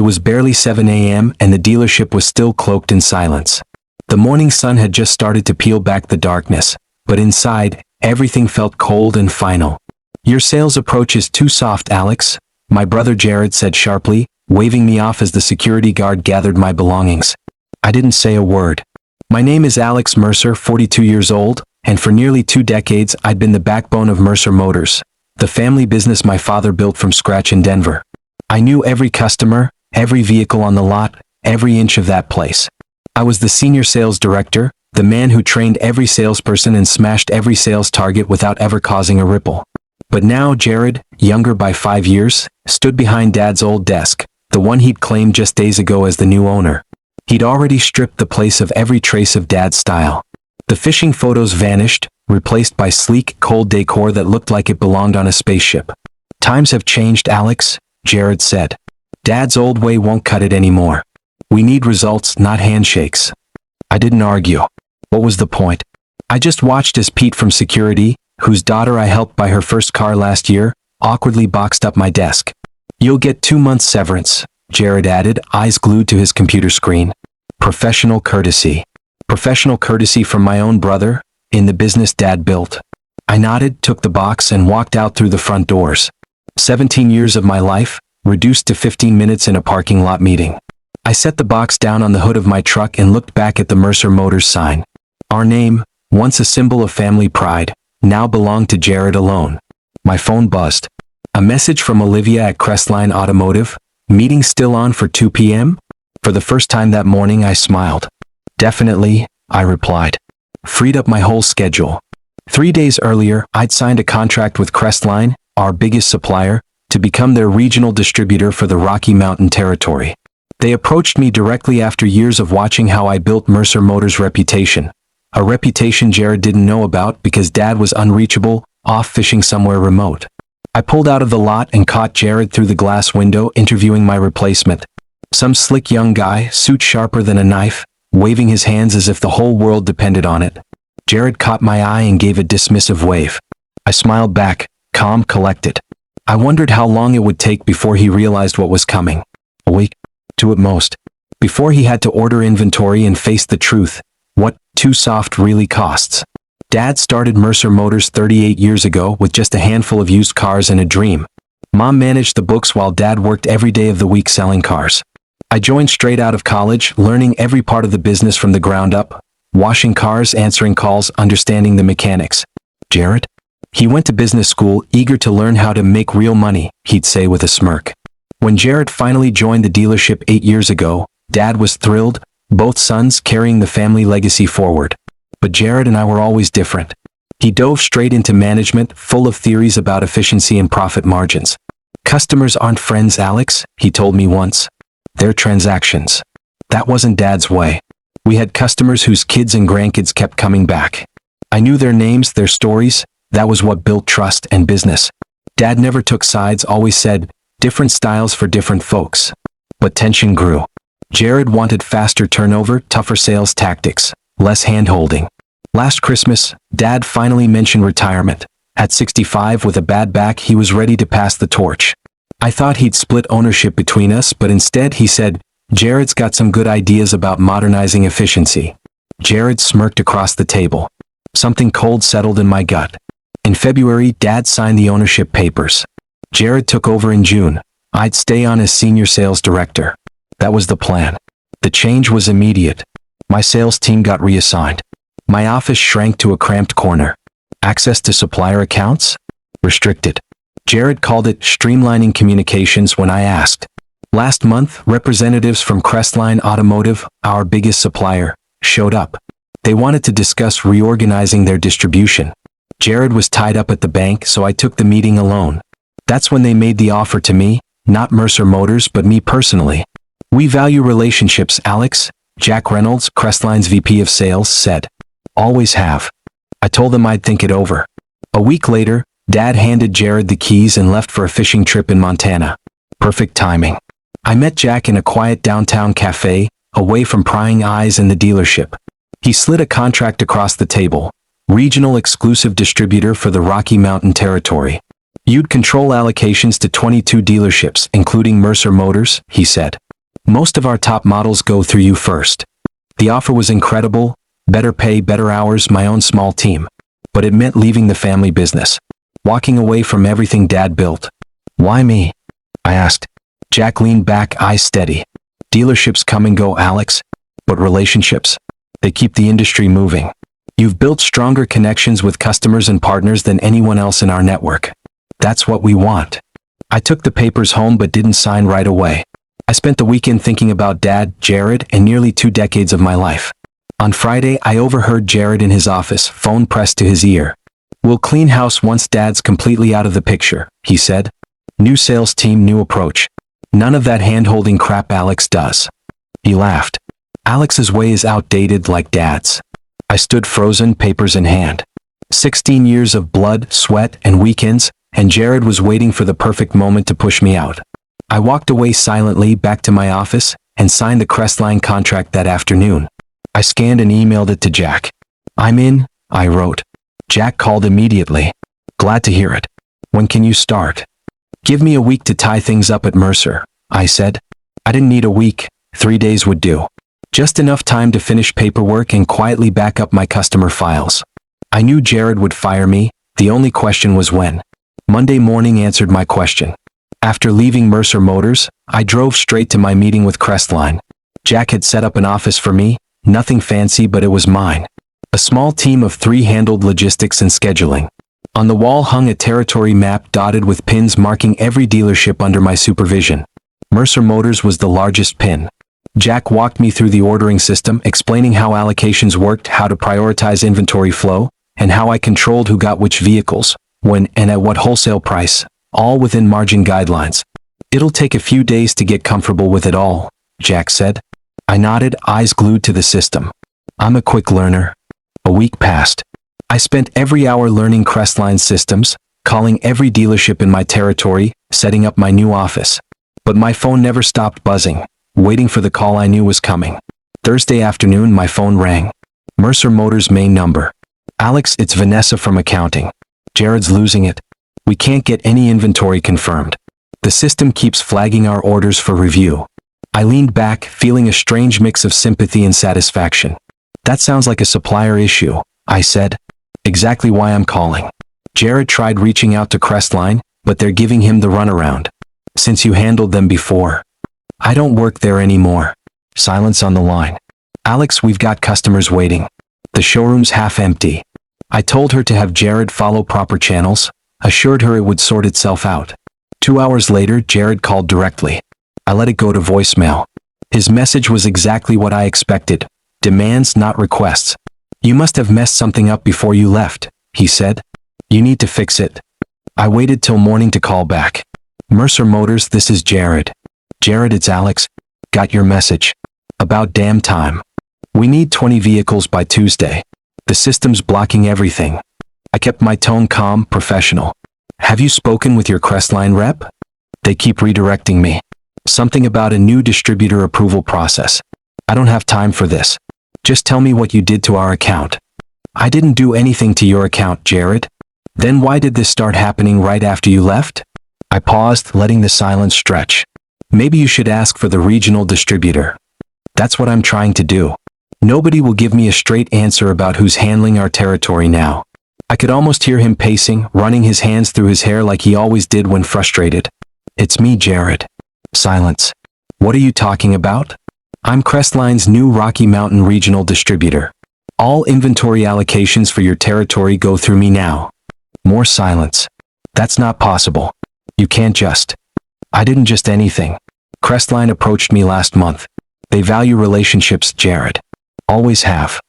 was barely 7 a.m. and the dealership was still cloaked in silence. The morning sun had just started to peel back the darkness, but inside, everything felt cold and final. "Your sales approach is too soft, Alex," my brother Jared said sharply, waving me off as the security guard gathered my belongings. I didn't say a word. My name is Alex Mercer, 42 years old, and for nearly 2 decades I'd been the backbone of Mercer Motors, the family business my father built from scratch in Denver. I knew every customer, every vehicle on the lot, every inch of that place. I was the senior sales director, the man who trained every salesperson and smashed every sales target without ever causing a ripple. But now Jared, younger by 5 years, stood behind Dad's old desk, the one he'd claimed just days ago as the new owner. He'd already stripped the place of every trace of Dad's style. The fishing photos vanished, replaced by sleek, cold decor that looked like it belonged on a spaceship. "Times have changed, Alex," Jared said. "Dad's old way won't cut it anymore. We need results, not handshakes." I didn't argue. What was the point? I just watched as Pete from security, whose daughter I helped buy her first car last year, awkwardly boxed up my desk. "You'll get 2 months severance," Jared added, eyes glued to his computer screen. Professional courtesy. Professional courtesy from my own brother, in the business Dad built. I nodded, took the box, and walked out through the front doors. 17 years of my life, reduced to 15 minutes in a parking lot meeting. I set the box down on the hood of my truck and looked back at the Mercer Motors sign. Our name, once a symbol of family pride, now belonged to Jared alone. My phone buzzed. A message from Olivia at Crestline Automotive. "Meeting still on for 2 p.m.? For the first time that morning I smiled. "Definitely," I replied. Freed up my whole schedule. 3 days earlier, I'd signed a contract with Crestline, our biggest supplier, to become their regional distributor for the Rocky Mountain territory. They approached me directly after years of watching how I built Mercer Motors' reputation. A reputation Jared didn't know about because Dad was unreachable, off fishing somewhere remote. I pulled out of the lot and caught Jared through the glass window interviewing my replacement. Some slick young guy, suit sharper than a knife, waving his hands as if the whole world depended on it. Jared caught my eye and gave a dismissive wave. I smiled back, calm, collected. I wondered how long it would take before he realized what was coming. A week? 2 at most. Before he had to order inventory and face the truth, what too soft really costs. Dad started Mercer Motors 38 years ago with just a handful of used cars and a dream. Mom managed the books while Dad worked every day of the week selling cars. I joined straight out of college, learning every part of the business from the ground up, washing cars, answering calls, understanding the mechanics. Jared? He went to business school, eager to learn how to make real money, he'd say with a smirk. When Jared finally joined the dealership 8 years ago, Dad was thrilled, both sons carrying the family legacy forward. But Jared and I were always different. He dove straight into management, full of theories about efficiency and profit margins. "Customers aren't friends, Alex," he told me once. "They're transactions." That wasn't Dad's way. We had customers whose kids and grandkids kept coming back. I knew their names, their stories. That was what built trust and business. Dad never took sides, always said, different styles for different folks. But tension grew. Jared wanted faster turnover, tougher sales tactics, less hand-holding. Last Christmas, Dad finally mentioned retirement. At 65 with a bad back, he was ready to pass the torch. I thought he'd split ownership between us, but instead he said, "Jared's got some good ideas about modernizing efficiency." Jared smirked across the table. Something cold settled in my gut. In February, Dad signed the ownership papers. Jared took over in June. I'd stay on as senior sales director. That was the plan. The change was immediate. My sales team got reassigned. My office shrank to a cramped corner. Access to supplier accounts? Restricted. Jared called it streamlining communications when I asked. Last month, representatives from Crestline Automotive, our biggest supplier, showed up. They wanted to discuss reorganizing their distribution. Jared was tied up at the bank, so I took the meeting alone. That's when they made the offer to me, not Mercer Motors but me personally. "We value relationships, Alex," Jack Reynolds, Crestline's VP of Sales, said. "Always have." I told them I'd think it over. A week later, Dad handed Jared the keys and left for a fishing trip in Montana. Perfect timing. I met Jack in a quiet downtown cafe, away from prying eyes in the dealership. He slid a contract across the table. Regional exclusive distributor for the Rocky Mountain territory. "You'd control allocations to 22 dealerships, including Mercer Motors," he said. Most of our top models go through you first. The offer was incredible, better pay, better hours, my own small team. But it meant leaving the family business. Walking away from everything Dad built. Why me? I asked. Jack leaned back, eyes steady. Dealerships come and go, Alex. But relationships? They keep the industry moving. You've built stronger connections with customers and partners than anyone else in our network. That's what we want. I took the papers home but didn't sign right away. I spent the weekend thinking about Dad, Jared, and nearly 2 decades of my life. On Friday, I overheard Jared in his office, phone pressed to his ear. We'll clean house once Dad's completely out of the picture, he said. New sales team, new approach. None of that hand-holding crap Alex does. He laughed. Alex's way is outdated like Dad's. I stood frozen, papers in hand. 16 years of blood, sweat, and weekends, and Jared was waiting for the perfect moment to push me out. I walked away silently back to my office and signed the Crestline contract that afternoon. I scanned and emailed it to Jack. I'm in, I wrote. Jack called immediately. Glad to hear it. When can you start? Give me a week to tie things up at Mercer, I said. I didn't need a week, 3 days would do. Just enough time to finish paperwork and quietly back up my customer files. I knew Jared would fire me, the only question was when. Monday morning answered my question. After leaving Mercer Motors, I drove straight to my meeting with Crestline. Jack had set up an office for me, nothing fancy but it was mine. A small team of 3 handled logistics and scheduling. On the wall hung a territory map dotted with pins marking every dealership under my supervision. Mercer Motors was the largest pin. Jack walked me through the ordering system, explaining how allocations worked, how to prioritize inventory flow, and how I controlled who got which vehicles, when and at what wholesale price, all within margin guidelines. It'll take a few days to get comfortable with it all, Jack said. I nodded, eyes glued to the system. I'm a quick learner. A week passed. I spent every hour learning Crestline's systems, calling every dealership in my territory, setting up my new office. But my phone never stopped buzzing, waiting for the call I knew was coming. Thursday afternoon my phone rang. Mercer Motors main number. Alex, it's Vanessa from accounting. Jared's losing it. We can't get any inventory confirmed. The system keeps flagging our orders for review. I leaned back, feeling a strange mix of sympathy and satisfaction. That sounds like a supplier issue, I said. Exactly why I'm calling. Jared tried reaching out to Crestline, but they're giving him the runaround. Since you handled them before. I don't work there anymore. Silence on the line. Alex, we've got customers waiting. The showroom's half empty. I told her to have Jared follow proper channels, assured her it would sort itself out. 2 hours later, Jared called directly. I let it go to voicemail. His message was exactly what I expected. Demands, not requests. You must have messed something up before you left, he said. You need to fix it. I waited till morning to call back. Mercer Motors, this is Jared. Jared, it's Alex. Got your message. About damn time. We need 20 vehicles by Tuesday. The system's blocking everything. I kept my tone calm, professional. Have you spoken with your Crestline rep? They keep redirecting me. Something about a new distributor approval process. I don't have time for this. Just tell me what you did to our account. I didn't do anything to your account, Jared. Then why did this start happening right after you left? I paused, letting the silence stretch. Maybe you should ask for the regional distributor. That's what I'm trying to do. Nobody will give me a straight answer about who's handling our territory now. I could almost hear him pacing, running his hands through his hair like he always did when frustrated. It's me, Jared. Silence. What are you talking about? I'm Crestline's new Rocky Mountain regional distributor. All inventory allocations for your territory go through me now. More silence. That's not possible. You can't just. I didn't just anything. Crestline approached me last month. They value relationships, Jared. Always have.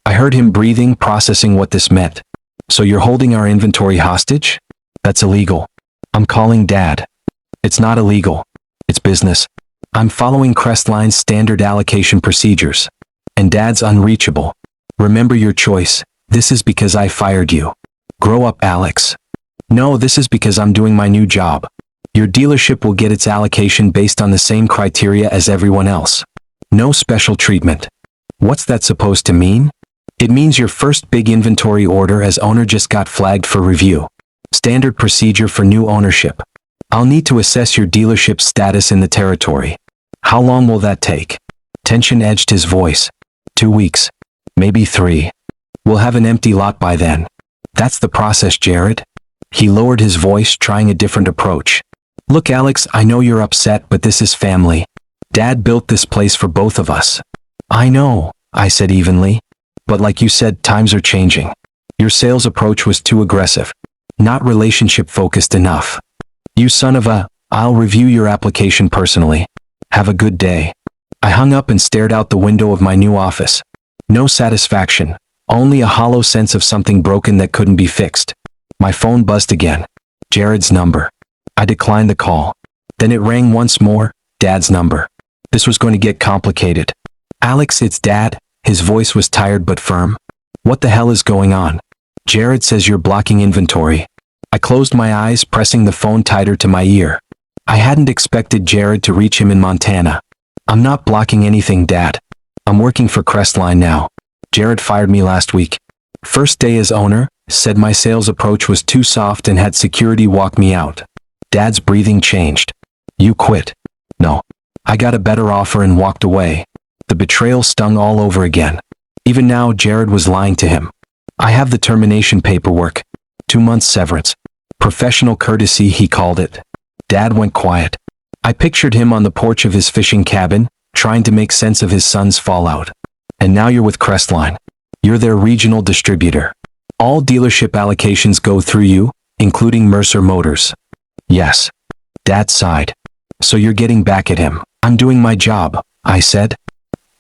I heard him breathing, processing what this meant. So you're holding our inventory hostage? That's illegal. I'm calling Dad. It's not illegal. It's business. I'm following Crestline's standard allocation procedures. And Dad's unreachable. Remember your choice. This is because I fired you. Grow up, Alex. No, this is because I'm doing my new job. Your dealership will get its allocation based on the same criteria as everyone else. No special treatment. What's that supposed to mean? It means your first big inventory order as owner just got flagged for review. Standard procedure for new ownership. I'll need to assess your dealership's status in the territory. How long will that take? Tension edged his voice. 2 weeks. Maybe 3. We'll have an empty lot by then. That's the process, Jared. He lowered his voice, trying a different approach. Look, Alex, I know you're upset, but this is family. Dad built this place for both of us. I know, I said evenly. But like you said, times are changing. Your sales approach was too aggressive. Not relationship-focused enough. You son of a, I'll review your application personally. Have a good day. I hung up and stared out the window of my new office. No satisfaction, only a hollow sense of something broken that couldn't be fixed. My phone buzzed again. Jared's number. I declined the call. Then it rang once more, Dad's number. This was going to get complicated. Alex, it's Dad. His voice was tired but firm. What the hell is going on? Jared says you're blocking inventory. I closed my eyes, pressing the phone tighter to my ear. I hadn't expected Jared to reach him in Montana. I'm not blocking anything, Dad. I'm working for Crestline now. Jared fired me last week. First day as owner, said my sales approach was too soft and had security walk me out. Dad's breathing changed. You quit. No. I got a better offer and walked away. The betrayal stung all over again. Even now, Jared was lying to him. I have the termination paperwork. 2 months severance. Professional courtesy, he called it. Dad went quiet. I pictured him on the porch of his fishing cabin, trying to make sense of his son's fallout. And now you're with Crestline. You're their regional distributor. All dealership allocations go through you, including Mercer Motors. Yes. Dad sighed. So you're getting back at him. I'm doing my job, I said.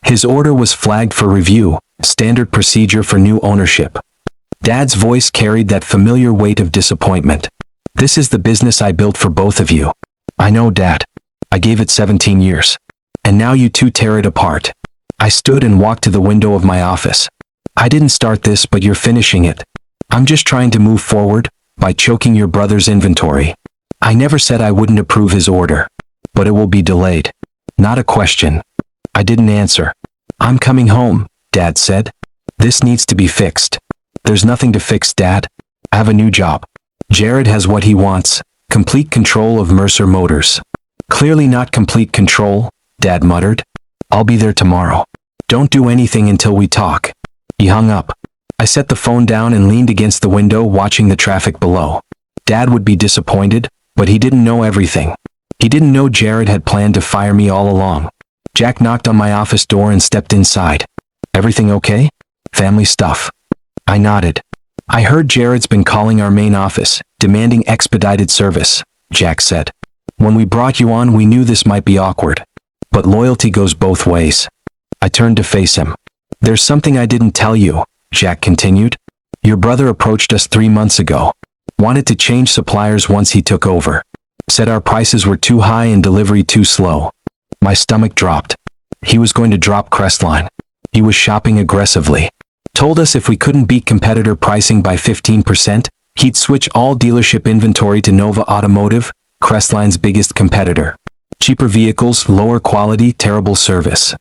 His order was flagged for review, standard procedure for new ownership. Dad's voice carried that familiar weight of disappointment. This is the business I built for both of you. I know, Dad. I gave it 17 years. And now you two tear it apart. I stood and walked to the window of my office. I didn't start this, but you're finishing it. I'm just trying to move forward by choking your brother's inventory. I never said I wouldn't approve his order. But it will be delayed. Not a question. I didn't answer. I'm coming home, Dad said. This needs to be fixed. There's nothing to fix, Dad. I have a new job. Jared has what he wants, complete control of Mercer Motors. Clearly not complete control, Dad muttered. I'll be there tomorrow. Don't do anything until we talk. He hung up. I set the phone down and leaned against the window, watching the traffic below. Dad would be disappointed, but he didn't know everything. He didn't know Jared had planned to fire me all along. Jack knocked on my office door and stepped inside. Everything okay? Family stuff. I nodded. I heard Jared's been calling our main office, demanding expedited service, Jack said. When we brought you on, we knew this might be awkward. But loyalty goes both ways. I turned to face him. There's something I didn't tell you, Jack continued. Your brother approached us 3 months ago. Wanted to change suppliers once he took over. Said our prices were too high and delivery too slow. My stomach dropped. He was going to drop Crestline. He was shopping aggressively. Told us if we couldn't beat competitor pricing by 15%, he'd switch all dealership inventory to Nova Automotive, Crestline's biggest competitor. Cheaper vehicles, lower quality, terrible service.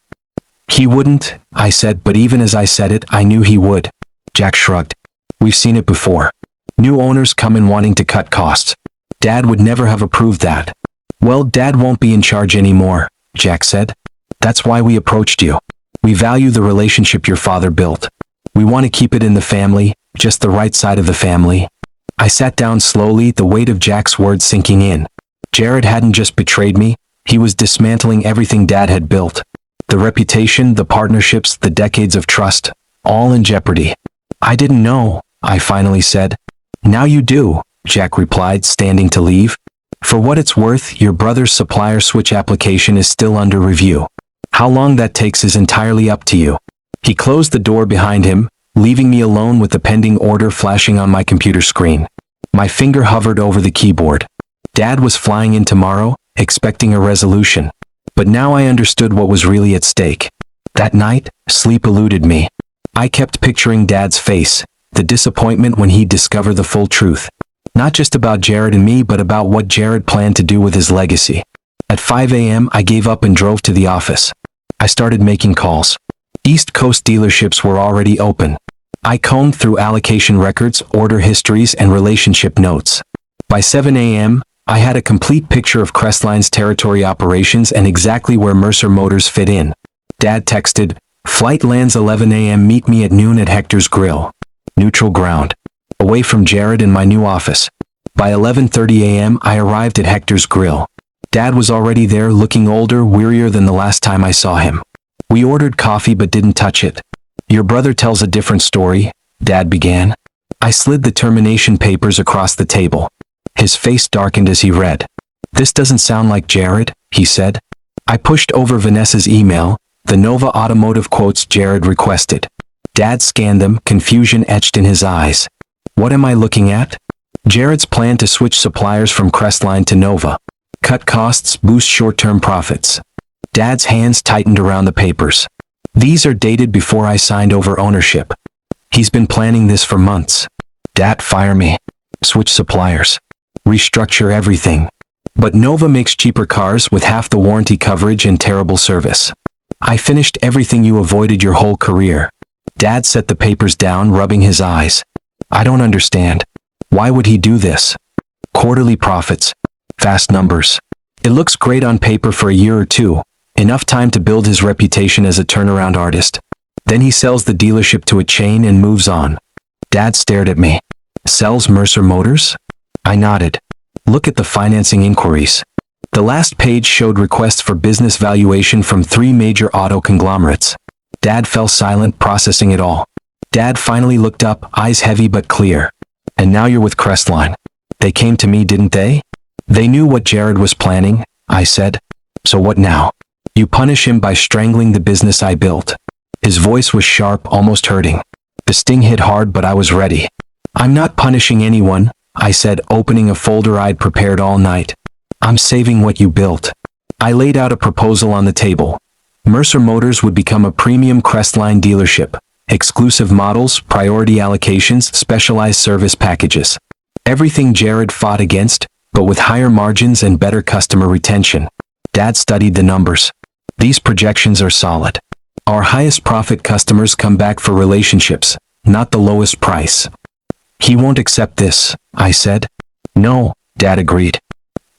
He wouldn't, I said, but even as I said it, I knew he would. Jack shrugged. We've seen it before. New owners come in wanting to cut costs. Dad would never have approved that. Well, Dad won't be in charge anymore, Jack said. That's why we approached you. We value the relationship your father built. We want to keep it in the family, just the right side of the family. I sat down slowly, the weight of Jack's words sinking in. Jared hadn't just betrayed me, he was dismantling everything Dad had built. The reputation, the partnerships, the decades of trust, all in jeopardy. I didn't know, I finally said. Now you do, Jack replied, standing to leave. For what it's worth, your brother's supplier switch application is still under review. How long that takes is entirely up to you. He closed the door behind him, leaving me alone with the pending order flashing on my computer screen. My finger hovered over the keyboard. Dad was flying in tomorrow, expecting a resolution. But now I understood what was really at stake. That night, sleep eluded me. I kept picturing Dad's face, the disappointment when he'd discover the full truth. Not just about Jared and me, but about what Jared planned to do with his legacy. At 5 a.m., I gave up and drove to the office. I started making calls. East Coast dealerships were already open. I combed through allocation records, order histories, and relationship notes. By 7 a.m., I had a complete picture of Crestline's territory operations and exactly where Mercer Motors fit in. Dad texted, "Flight lands 11 a.m. Meet me at noon at Hector's Grill. Neutral ground. Away from Jared and my new office." By 11:30 a.m. I arrived at Hector's Grill. Dad was already there, looking older, wearier than the last time I saw him. We ordered coffee but didn't touch it. "Your brother tells a different story," Dad began. I slid the termination papers across the table. His face darkened as he read. "This doesn't sound like Jared," he said. I pushed over Vanessa's email, the Nova Automotive quotes Jared requested. Dad scanned them, confusion etched in his eyes. "What am I looking at?" "Jared's plan to switch suppliers from Crestline to Nova. Cut costs, boost short-term profits." Dad's hands tightened around the papers. "These are dated before I signed over ownership. He's been planning this for months." "Dad, fire me. Switch suppliers. Restructure everything. But Nova makes cheaper cars with half the warranty coverage and terrible service. I finished everything you avoided your whole career." Dad set the papers down, rubbing his eyes. "I don't understand. Why would he do this? Quarterly profits. Fast numbers. It looks great on paper for a year or two. Enough time to build his reputation as a turnaround artist. Then he sells the dealership to a chain and moves on." Dad stared at me. "Sells Mercer Motors?" I nodded. "Look at the financing inquiries." The last page showed requests for business valuation from 3 major auto conglomerates. Dad fell silent, processing it all. Dad finally looked up, eyes heavy but clear. "And now you're with Crestline. They came to me, didn't they?" "They knew what Jared was planning," I said. "So what now?" "You punish him by strangling the business I built." His voice was sharp, almost hurting. The sting hit hard, but I was ready. "I'm not punishing anyone," I said, opening a folder I'd prepared all night. "I'm saving what you built." I laid out a proposal on the table. Mercer Motors would become a premium Crestline dealership. Exclusive models, priority allocations, specialized service packages. Everything Jared fought against, but with higher margins and better customer retention. Dad studied the numbers. "These projections are solid. Our highest profit customers come back for relationships, not the lowest price." "He won't accept this," I said. "No," Dad agreed.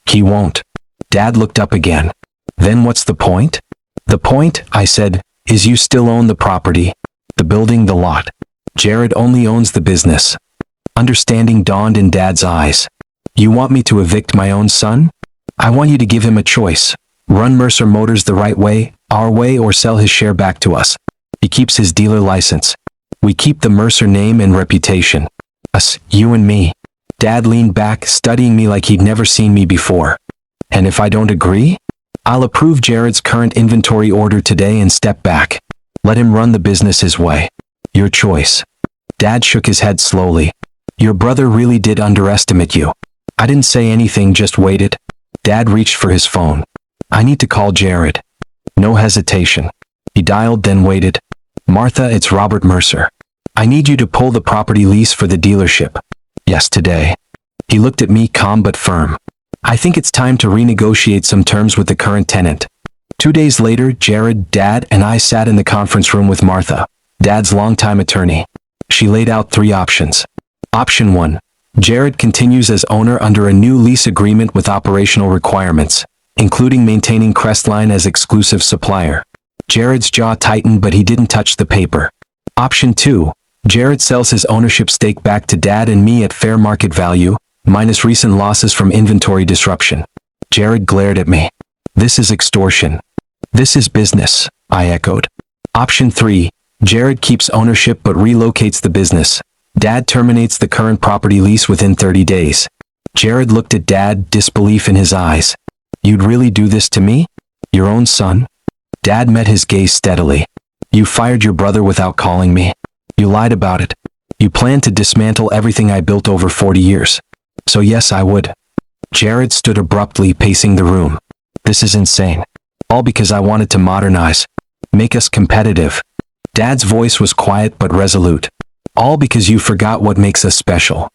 "He won't." Dad looked up again. "Then what's the point?" "The point," I said, "is you still own the property. The building, the lot. Jared only owns the business." Understanding dawned in Dad's eyes. "You want me to evict my own son?" "I want you to give him a choice. Run Mercer Motors the right way, our way, or sell his share back to us. He keeps his dealer license. We keep the Mercer name and reputation. Us, you and me." Dad leaned back, studying me like he'd never seen me before. "And if I don't agree?" "I'll approve Jared's current inventory order today and step back. Let him run the business his way. Your choice." Dad shook his head slowly. "Your brother really did underestimate you." I didn't say anything, just waited. Dad reached for his phone. "I need to call Jared." No hesitation. He dialed, then waited. "Martha, it's Robert Mercer. I need you to pull the property lease for the dealership." "Yes, today." He looked at me, calm but firm. "I think it's time to renegotiate some terms with the current tenant." 2 days later, Jared, Dad, and I sat in the conference room with Martha, Dad's longtime attorney. She laid out 3 options. Option 1. Jared continues as owner under a new lease agreement with operational requirements, including maintaining Crestline as exclusive supplier. Jared's jaw tightened, but he didn't touch the paper. Option 2. Jared sells his ownership stake back to Dad and me at fair market value, minus recent losses from inventory disruption. Jared glared at me. "This is extortion." "This is business," I echoed. Option 3. Jared keeps ownership but relocates the business. Dad terminates the current property lease within 30 days. Jared looked at Dad, disbelief in his eyes. "You'd really do this to me? Your own son?" Dad met his gaze steadily. "You fired your brother without calling me. You lied about it. You planned to dismantle everything I built over 40 years. So yes, I would." Jared stood abruptly, pacing the room. "This is insane. All because I wanted to modernize. Make us competitive." Dad's voice was quiet but resolute. "All because you forgot what makes us special."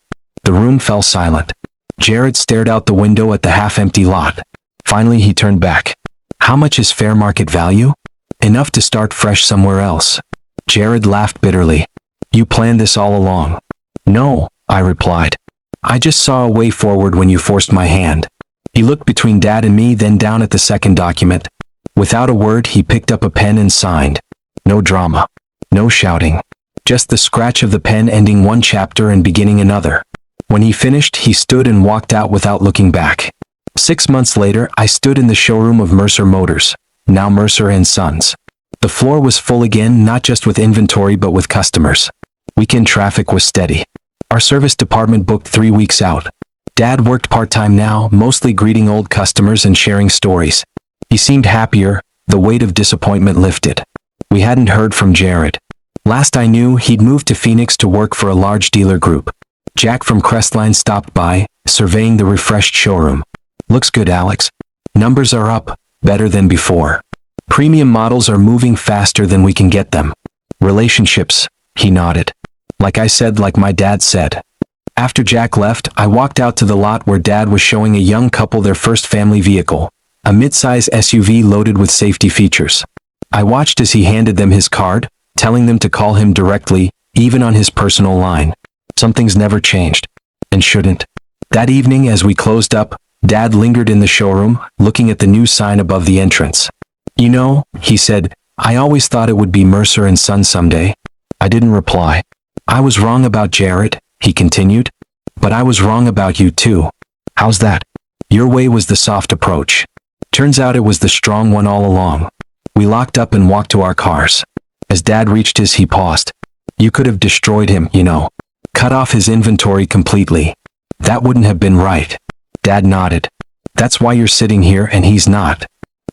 The room fell silent. Jared stared out the window at the half-empty lot. Finally, he turned back. "How much is fair market value?" "Enough to start fresh somewhere else." Jared laughed bitterly. "You planned this all along." "No," I replied. "I just saw a way forward when you forced my hand." He looked between Dad and me, then down at the second document. Without a word, he picked up a pen and signed. No drama. No shouting. Just the scratch of the pen ending one chapter and beginning another. When he finished, he stood and walked out without looking back. 6 months later, I stood in the showroom of Mercer Motors, now Mercer and Sons. The floor was full again, not just with inventory but with customers. Weekend traffic was steady. Our service department booked 3 weeks out. Dad worked part-time now, mostly greeting old customers and sharing stories. He seemed happier, the weight of disappointment lifted. We hadn't heard from Jared. Last I knew, he'd moved to Phoenix to work for a large dealer group. Jack from Crestline stopped by, surveying the refreshed showroom. Looks good, Alex. Numbers are up, better than before. Premium models are moving faster than we can get them. Relationships, he nodded. Like I said, like my dad said. After Jack left, I walked out to the lot where Dad was showing a young couple their first family vehicle, a mid-size SUV loaded with safety features. I watched as he handed them his card, telling them to call him directly, even on his personal line. Something's never changed. And shouldn't. That evening, as we closed up, Dad lingered in the showroom, looking at the new sign above the entrance. You know, he said, I always thought it would be Mercer and Son someday. I didn't reply. I was wrong about Jared, he continued. But I was wrong about you too. How's that? Your way was the soft approach. Turns out it was the strong one all along. We locked up and walked to our cars. As Dad reached his, he paused. You could have destroyed him, you know. Cut off his inventory completely. That wouldn't have been right. Dad nodded. That's why you're sitting here and he's not.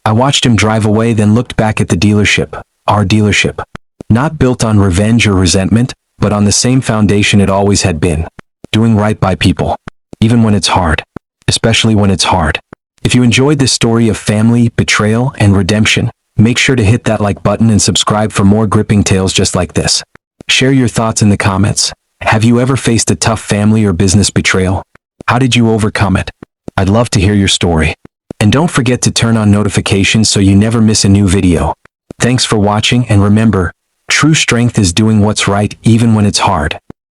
I watched him drive away, then looked back at the dealership, our dealership. Not built on revenge or resentment, but on the same foundation it always had been. Doing right by people. Even when it's hard. Especially when it's hard. If you enjoyed this story of family, betrayal, and redemption, make sure to hit that like button and subscribe for more gripping tales just like this. Share your thoughts in the comments. Have you ever faced a tough family or business betrayal? How did you overcome it? I'd love to hear your story. And don't forget to turn on notifications so you never miss a new video. Thanks for watching, and remember, true strength is doing what's right even when it's hard.